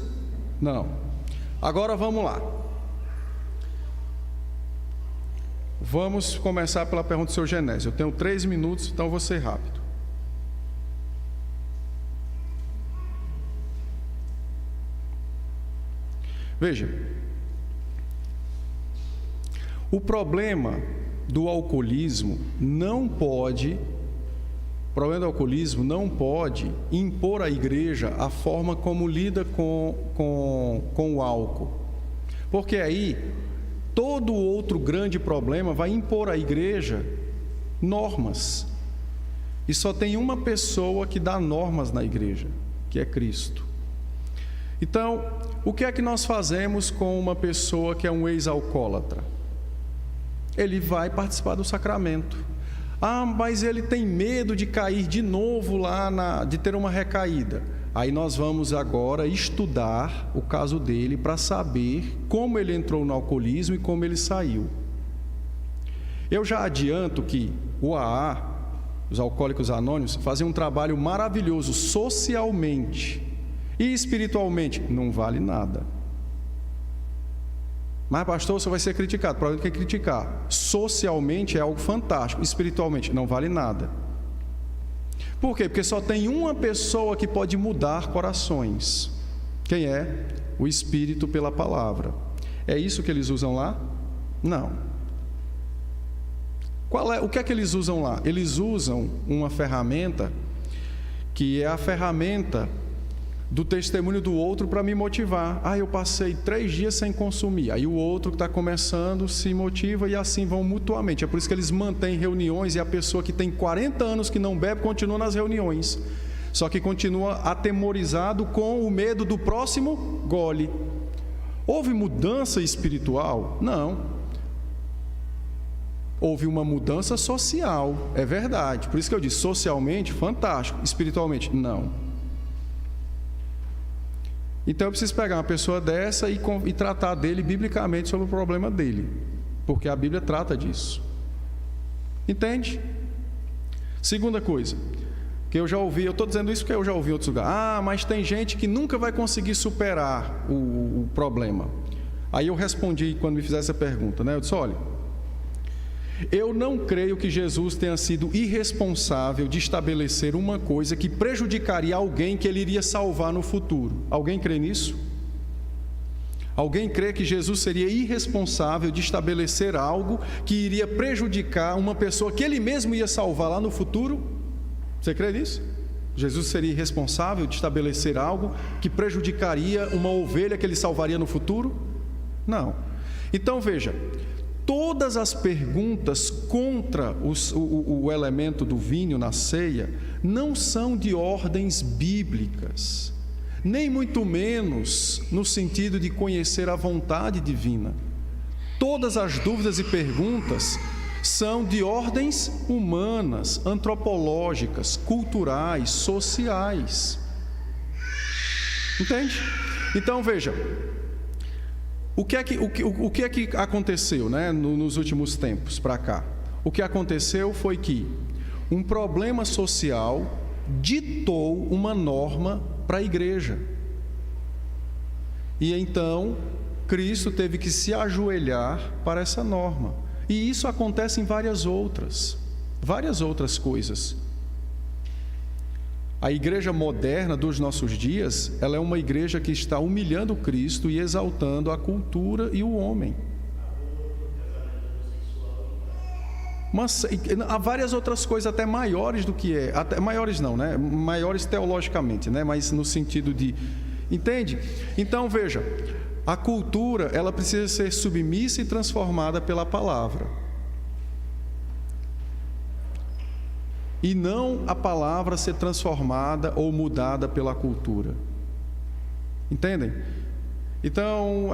Não. Agora vamos lá. Vamos começar pela pergunta do seu Genésio. Eu tenho 3 minutos, então vou ser rápido. Veja, o problema do alcoolismo não pode impor à igreja a forma como lida com o álcool. Porque aí todo outro grande problema vai impor à igreja normas. E só tem uma pessoa que dá normas na igreja, que é Cristo. Então, o que é que nós fazemos com uma pessoa que é um ex-alcoólatra? Ele vai participar do sacramento. Mas ele tem medo de cair de novo de ter uma recaída. Aí nós vamos agora estudar o caso dele para saber como ele entrou no alcoolismo e como ele saiu. Eu já adianto que o AA, os Alcoólicos Anônimos, fazem um trabalho maravilhoso socialmente e espiritualmente. Não vale nada. Mas, pastor, você vai ser criticado. Provavelmente quer criticar. Socialmente é algo fantástico. Espiritualmente não vale nada. Por quê? Porque só tem uma pessoa que pode mudar corações. Quem é? O Espírito pela palavra. É isso que eles usam lá? Não. O que é que eles usam lá? Eles usam uma ferramenta que é a ferramenta do testemunho do outro para me motivar. Eu passei 3 dias sem consumir. Aí o outro que está começando se motiva e assim vão mutuamente. É por isso que eles mantêm reuniões e a pessoa que tem 40 anos que não bebe continua nas reuniões. Só que continua atemorizado com o medo do próximo gole. Houve mudança espiritual? Não. Houve uma mudança social, é verdade. Por isso que eu disse, socialmente, fantástico. Espiritualmente, não. Então eu preciso pegar uma pessoa dessa e tratar dele biblicamente sobre o problema dele. Porque a Bíblia trata disso. Entende? Segunda coisa, que eu já ouvi, eu estou dizendo isso porque eu já ouvi em outros lugares. Mas tem gente que nunca vai conseguir superar o problema. Aí eu respondi quando me fizeram essa pergunta, né? Eu disse, olha, eu não creio que Jesus tenha sido irresponsável de estabelecer uma coisa que prejudicaria alguém que ele iria salvar no futuro. Alguém crê nisso? Alguém crê que Jesus seria irresponsável de estabelecer algo que iria prejudicar uma pessoa que ele mesmo ia salvar lá no futuro? Você crê nisso? Jesus seria irresponsável de estabelecer algo que prejudicaria uma ovelha que ele salvaria no futuro? Não. Então veja, todas as perguntas contra o elemento do vinho na ceia não são de ordens bíblicas, nem muito menos no sentido de conhecer a vontade divina. Todas as dúvidas e perguntas são de ordens humanas, antropológicas, culturais, sociais. Entende? Então veja, o que é que aconteceu, né, nos últimos tempos para cá? O que aconteceu foi que um problema social ditou uma norma para a igreja. E então Cristo teve que se ajoelhar para essa norma. E isso acontece em várias outras coisas. A igreja moderna dos nossos dias, ela é uma igreja que está humilhando Cristo e exaltando a cultura e o homem. Mas há várias outras coisas até maiores do que é, até maiores não, né? Maiores teologicamente, né? Mas no sentido de, entende? Então veja, a cultura, ela precisa ser submissa e transformada pela palavra. E não a palavra ser transformada ou mudada pela cultura. Entendem? Então,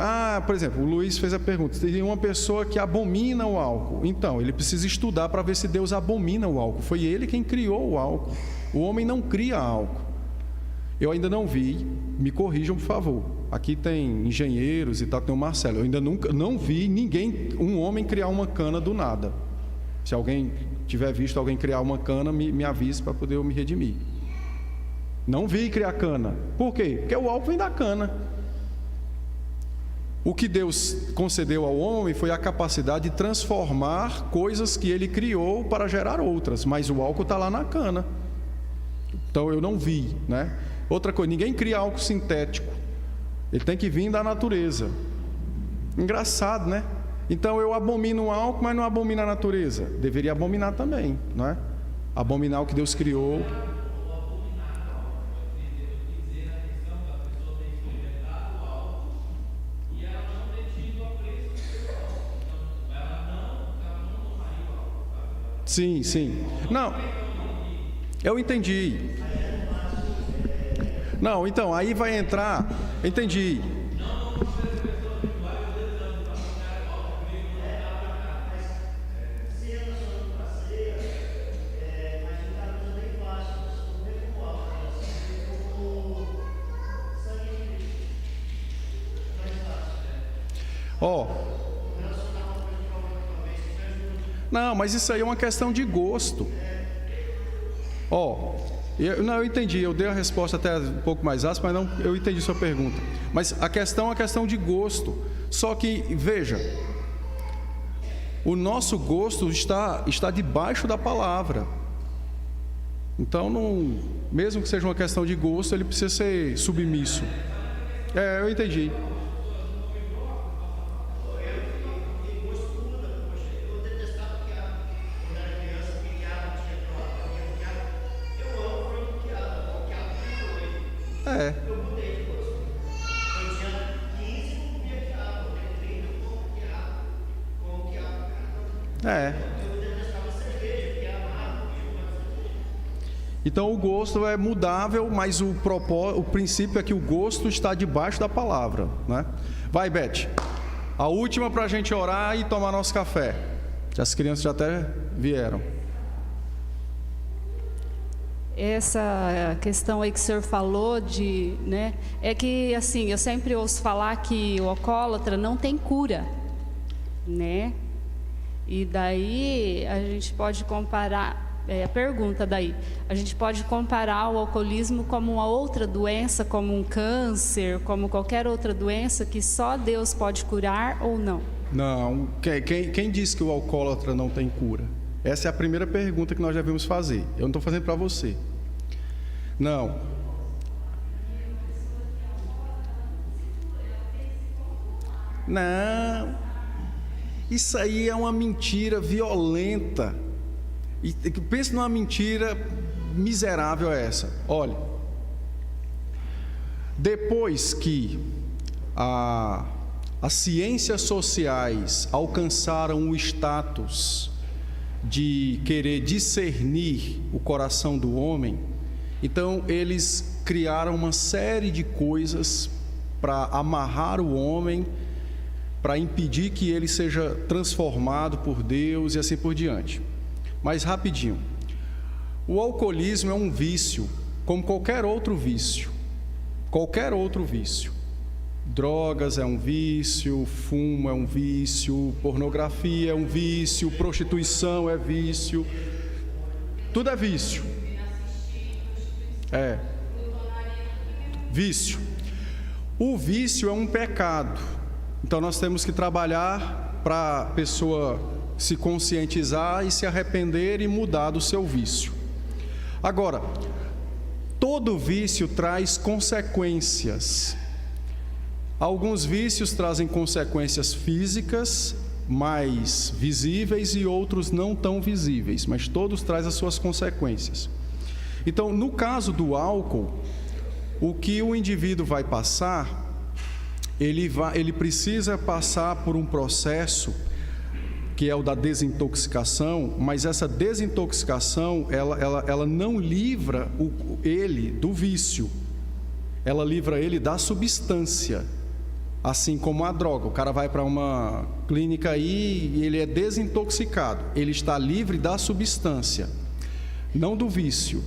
por exemplo, o Luiz fez a pergunta, tem uma pessoa que abomina o álcool. Então, ele precisa estudar para ver se Deus abomina o álcool. Foi ele quem criou o álcool. O homem não cria álcool. Eu ainda não vi, me corrijam por favor. Aqui tem engenheiros e tal, tem o Marcelo. Eu ainda não vi um homem criar uma cana do nada. Se alguém tiver visto alguém criar uma cana, me avise para poder eu me redimir. Não vi criar cana. Por quê? Porque o álcool vem da cana. O que Deus concedeu ao homem foi a capacidade de transformar coisas que ele criou para gerar outras, mas o álcool está lá na cana. Então eu não vi, né? Outra coisa, ninguém cria álcool sintético. Ele tem que vir da natureza. Engraçado, né? Então eu abomino o álcool, mas não abomino a natureza. Deveria abominar também, não é? Abominar o que Deus criou. Sim, sim. Não, eu entendi. Não, então, aí vai entrar... Entendi. Não, mas isso aí é uma questão de gosto. Eu entendi, eu dei a resposta até um pouco mais áspera, mas não, eu entendi sua pergunta. Mas a questão é uma questão de gosto. Só que, veja, o nosso gosto está debaixo da palavra. Então, mesmo que seja uma questão de gosto, ele precisa ser submisso. Eu entendi. Então o gosto é mudável, mas o princípio é que o gosto está debaixo da palavra, né? Vai, Beth. A última para a gente orar e tomar nosso café. As crianças já até vieram. Essa questão aí que o senhor falou né, é que, assim, eu sempre ouço falar que o alcoólatra não tem cura, né? E daí a gente pode comparar, a pergunta daí, a gente pode comparar o alcoolismo como uma outra doença, como um câncer, como qualquer outra doença que só Deus pode curar ou não? Não, quem disse que o alcoólatra não tem cura? Essa é a primeira pergunta que nós devemos fazer. Eu não estou fazendo para você. Não. Não. Isso aí é uma mentira violenta. E pense numa mentira miserável essa. Olha, depois que as ciências sociais alcançaram o status de querer discernir o coração do homem, então eles criaram uma série de coisas para amarrar o homem, para impedir que ele seja transformado por Deus e assim por diante. Mas rapidinho, o alcoolismo é um vício, como qualquer outro vício. Qualquer outro vício. Drogas é um vício, fumo é um vício, pornografia é um vício, prostituição é vício. Tudo é vício. É. Vício. O vício é um pecado. Então nós temos que trabalhar para a pessoa se conscientizar e se arrepender e mudar do seu vício. Agora, todo vício traz consequências. Alguns vícios trazem consequências físicas mais visíveis e outros não tão visíveis, mas todos trazem as suas consequências. Então, no caso do álcool, o que o indivíduo vai passar, ele precisa passar por um processo que é o da desintoxicação, mas essa desintoxicação, ela não livra ele do vício, ela livra ele da substância, assim como a droga. O cara vai para uma clínica aí e ele é desintoxicado, ele está livre da substância, não do vício.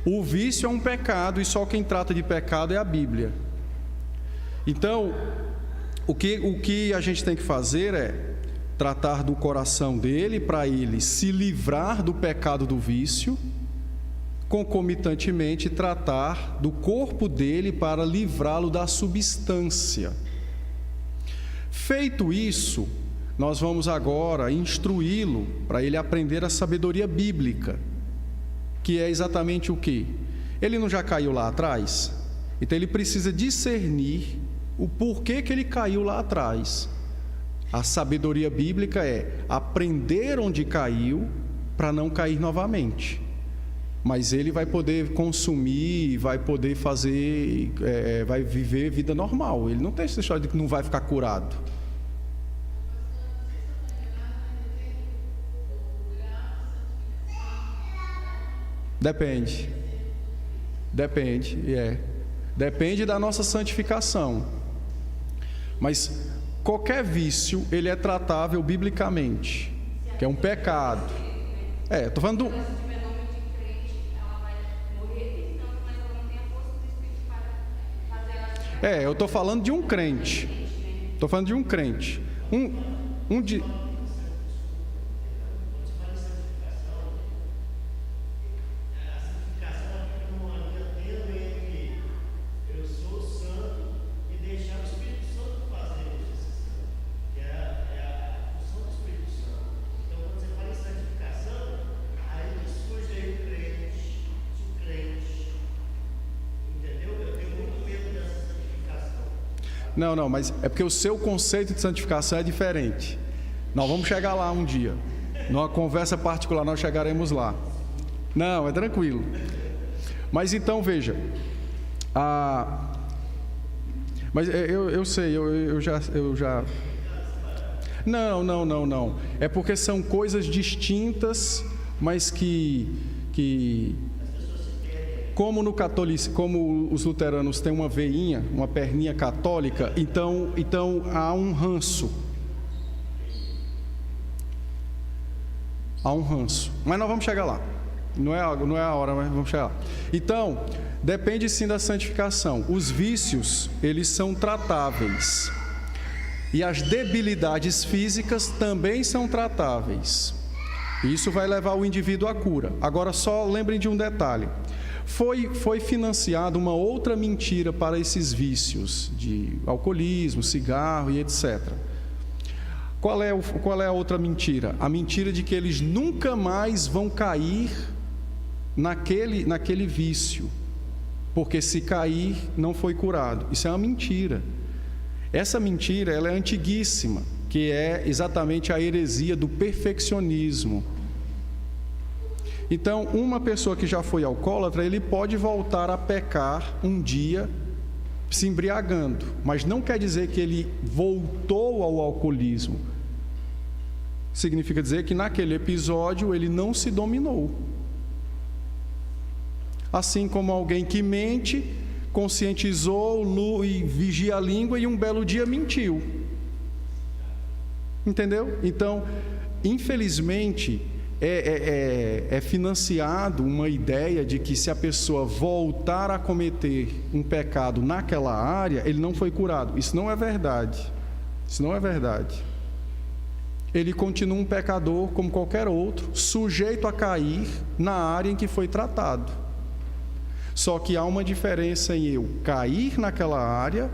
O vício é um pecado e só quem trata de pecado é a Bíblia. Então, o que a gente tem que fazer é tratar do coração dele, para ele se livrar do pecado do vício, concomitantemente tratar do corpo dele para livrá-lo da substância. Feito isso, nós vamos agora instruí-lo para ele aprender a sabedoria bíblica, que é exatamente o quê? Ele não já caiu lá atrás? Então ele precisa discernir o porquê que ele caiu lá atrás. A sabedoria bíblica é aprender onde caiu para não cair novamente. Mas ele vai poder consumir, vai poder fazer, vai viver vida normal. Ele não tem essa história de que não vai ficar curado. Depende. Depende da nossa santificação. Mas qualquer vício, ele é tratável biblicamente, que é um pecado. Estou falando do... eu estou falando de um crente. Estou falando de um crente. Não, mas é porque o seu conceito de santificação é diferente. Nós vamos chegar lá um dia. Numa conversa particular nós chegaremos lá. Não, é tranquilo. Mas então veja. Mas eu sei, eu já. Não. É porque são coisas distintas, mas que como no catolicismo, como os luteranos têm uma veinha, uma perninha católica, então há um ranço. há um ranço. Mas nós vamos chegar lá. Não é a hora, mas vamos chegar lá. Então, depende sim da santificação. Os vícios, eles são tratáveis. E as debilidades físicas também são tratáveis. Isso vai levar o indivíduo à cura. Agora, só lembrem de um detalhe. Foi financiada uma outra mentira para esses vícios de alcoolismo, cigarro e etc. Qual é a outra mentira? A mentira de que eles nunca mais vão cair naquele vício, porque se cair, não foi curado. Isso é uma mentira. Essa mentira, ela é antiguíssima, que é exatamente a heresia do perfeccionismo. Então, uma pessoa que já foi alcoólatra, ele pode voltar a pecar um dia se embriagando, mas não quer dizer que ele voltou ao alcoolismo. Significa dizer que naquele episódio ele não se dominou. Assim como alguém que mente, conscientizou e vigia a língua e um belo dia mentiu. Entendeu? Então, infelizmente, é financiado uma ideia de que se a pessoa voltar a cometer um pecado naquela área, ele não foi curado. Isso não é verdade. Isso não é verdade. Ele continua um pecador como qualquer outro, sujeito a cair na área em que foi tratado. Só que há uma diferença em eu cair naquela área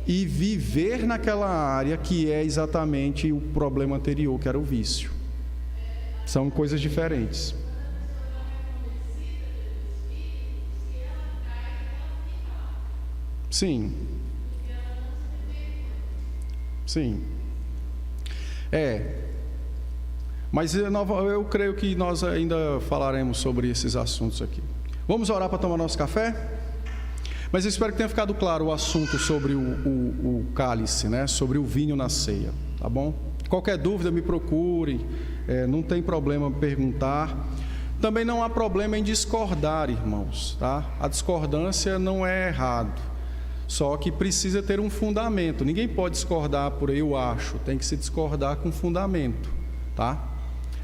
e viver naquela área que é exatamente o problema anterior, que era o vício. São coisas diferentes. Sim. Sim. Mas eu creio que nós ainda falaremos sobre esses assuntos aqui. Vamos orar para tomar nosso café? Mas eu espero que tenha ficado claro o assunto sobre o cálice, né? Sobre o vinho na ceia, tá bom? Qualquer dúvida, me procurem, não tem problema perguntar. Também não há problema em discordar, irmãos, tá? A discordância não é errado, só que precisa ter um fundamento. Ninguém pode discordar por eu acho, tem que se discordar com fundamento, tá?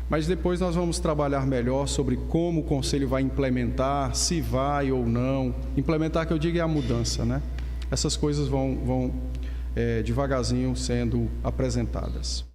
Mas depois nós vamos trabalhar melhor sobre como o conselho vai implementar, se vai ou não. Implementar, que eu digo, é a mudança, né? Essas coisas vão devagarzinho sendo apresentadas.